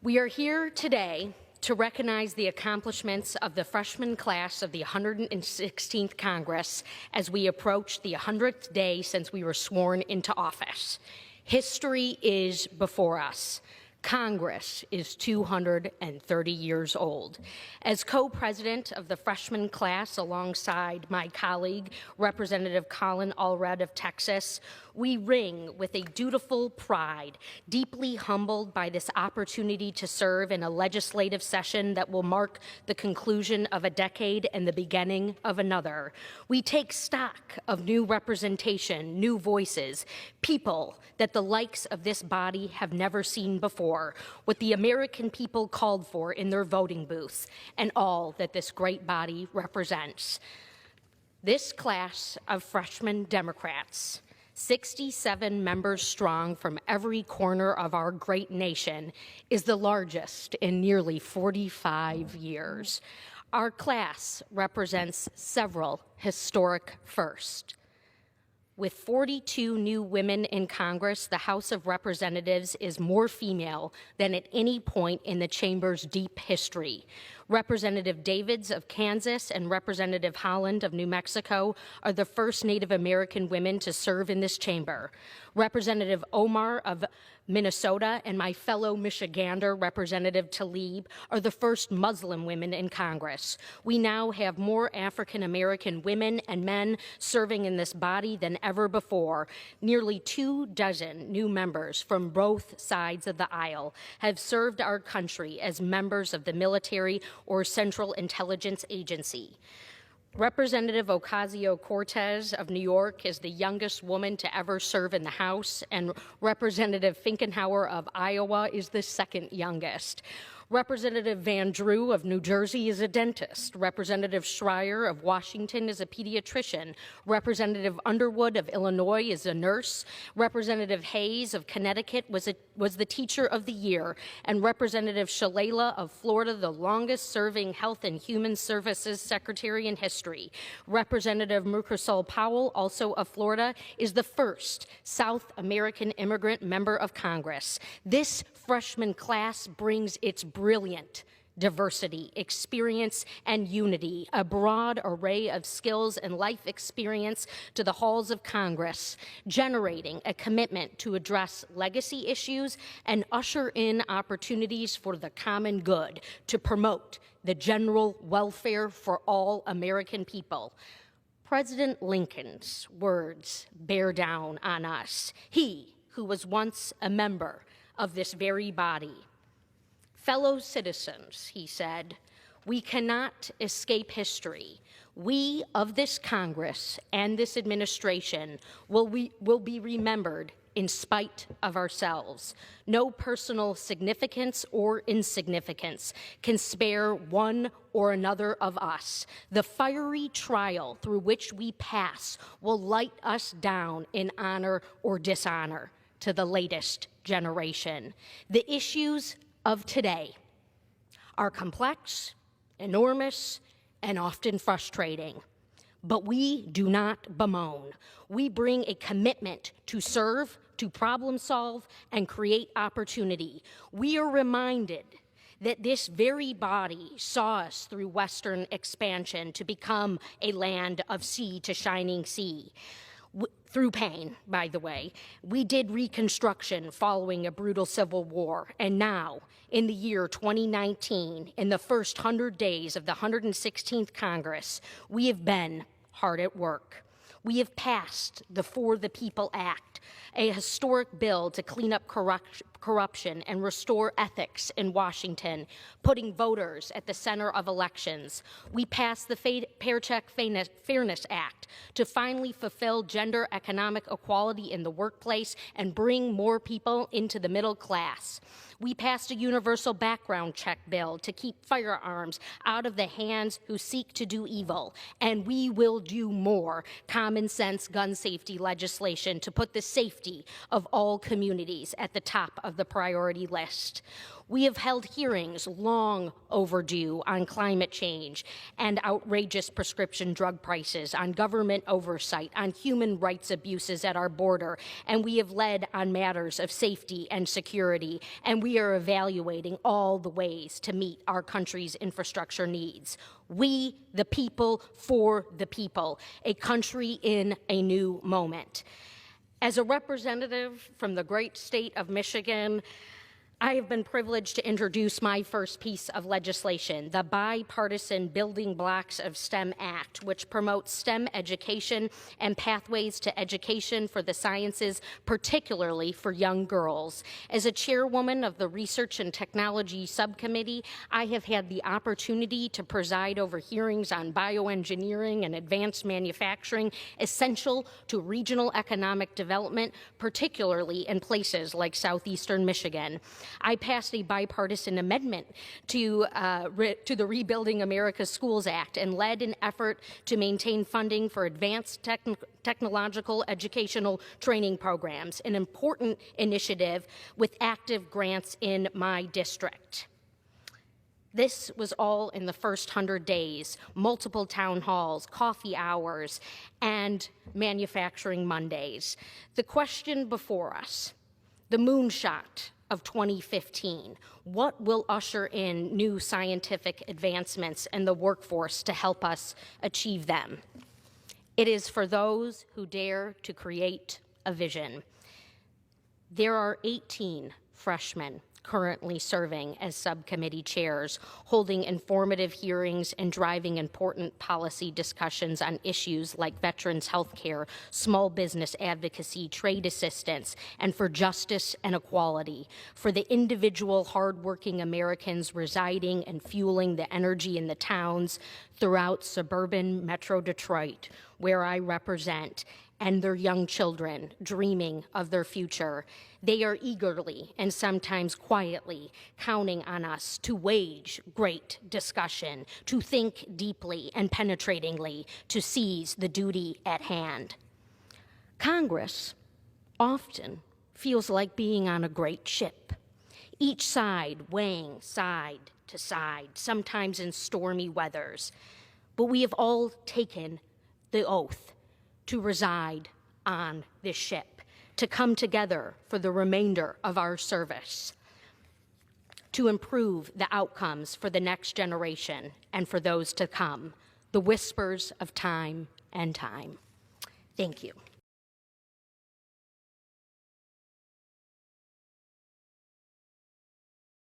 We are here today to recognize the accomplishments of the freshman class of the 116th Congress as we approach the 100th day since we were sworn into office. History is before us. Congress is 230 years old. As co-president of the freshman class alongside my colleague, Representative Colin Allred of Texas, we ring with a dutiful pride, deeply humbled by this opportunity to serve in a legislative session that will mark the conclusion of a decade and the beginning of another. We take stock of new representation, new voices, people that the likes of this body have never seen before, what the American people called for in their voting booths, and all that this great body represents. This class of freshman Democrats, 67 members strong from every corner of our great nation, is the largest in nearly 45 years. Our class represents several historic firsts. With 42 new women in Congress, the House of Representatives is more female than at any point in the chamber's deep history. Representative Davids of Kansas and Representative Holland of New Mexico are the first Native American women to serve in this chamber. Representative Omar of Minnesota and my fellow Michigander, Representative Tlaib, are the first Muslim women in Congress. We now have more African American women and men serving in this body than ever before. Nearly 24 new members from both sides of the aisle have served our country as members of the military or Central Intelligence Agency. Representative Ocasio-Cortez of New York is the youngest woman to ever serve in the House, and Representative Finkenauer of Iowa is the second youngest. Representative Van Drew of New Jersey is a dentist. Representative Schreier of Washington is a pediatrician. Representative Underwood of Illinois is a nurse. Representative Hayes of Connecticut was the teacher of the year. And Representative Shalala of Florida, the longest serving Health and Human Services Secretary in history. Representative Mukasol Powell, also of Florida, is the first South American immigrant member of Congress. This freshman class brings its brilliant diversity, experience, and unity, a broad array of skills and life experience to the halls of Congress, generating a commitment to address legacy issues and usher in opportunities for the common good to promote the general welfare for all American people. President Lincoln's words bear down on us. He, who was once a member of this very body. Fellow citizens, he said, we cannot escape history. We of this Congress and this administration will be remembered in spite of ourselves. No personal significance or insignificance can spare one or another of us. The fiery trial through which we pass will light us down in honor or dishonor to the latest generation. The issues of today are complex, enormous, and often frustrating. But we do not bemoan. We bring a commitment to serve, to problem solve, and create opportunity. We are reminded that this very body saw us through Western expansion to become a land of sea to shining sea. Through pain, by the way. We did Reconstruction following a brutal civil war, and now, in the year 2019, in the first 100 days of the 116th Congress, we have been hard at work. We have passed the For the People Act, a historic bill to clean up corruption and restore ethics in Washington, putting voters at the center of elections. We passed the Paycheck Fairness Act to finally fulfill gender economic equality in the workplace and bring more people into the middle class. We passed a universal background check bill to keep firearms out of the hands who seek to do evil. And we will do more common sense gun safety legislation to put the safety of all communities at the top of the priority list. We have held hearings long overdue on climate change and outrageous prescription drug prices, on government oversight, on human rights abuses at our border, and we have led on matters of safety and security, and we are evaluating all the ways to meet our country's infrastructure needs. We, the people, for the people, a country in a new moment. As a representative from the great state of Michigan, I have been privileged to introduce my first piece of legislation, the Bipartisan Building Blocks of STEM Act, which promotes STEM education and pathways to education for the sciences, particularly for young girls. As a chairwoman of the Research and Technology Subcommittee, I have had the opportunity to preside over hearings on bioengineering and advanced manufacturing, essential to regional economic development, particularly in places like southeastern Michigan. I passed a bipartisan amendment to the Rebuilding America Schools Act and led an effort to maintain funding for advanced technological educational training programs, an important initiative with active grants in my district. This was all in the first 100 days, multiple town halls, coffee hours, and manufacturing Mondays. The question before us, the moonshot of 2015. What will usher in new scientific advancements in the workforce to help us achieve them? It is for those who dare to create a vision. There are 18 freshmen currently serving as subcommittee chairs, holding informative hearings and driving important policy discussions on issues like veterans health care, small business advocacy, trade assistance, and for justice and equality, for the individual hardworking Americans residing and fueling the energy in the towns throughout suburban Metro Detroit, where I represent, and their young children dreaming of their future. They are eagerly and sometimes quietly counting on us to wage great discussion, to think deeply and penetratingly, to seize the duty at hand. Congress often feels like being on a great ship, each side weighing side to side, sometimes in stormy weathers. But we have all taken the oath to reside on this ship, to come together for the remainder of our service, to improve the outcomes for the next generation and for those to come, the whispers of time and time. Thank you.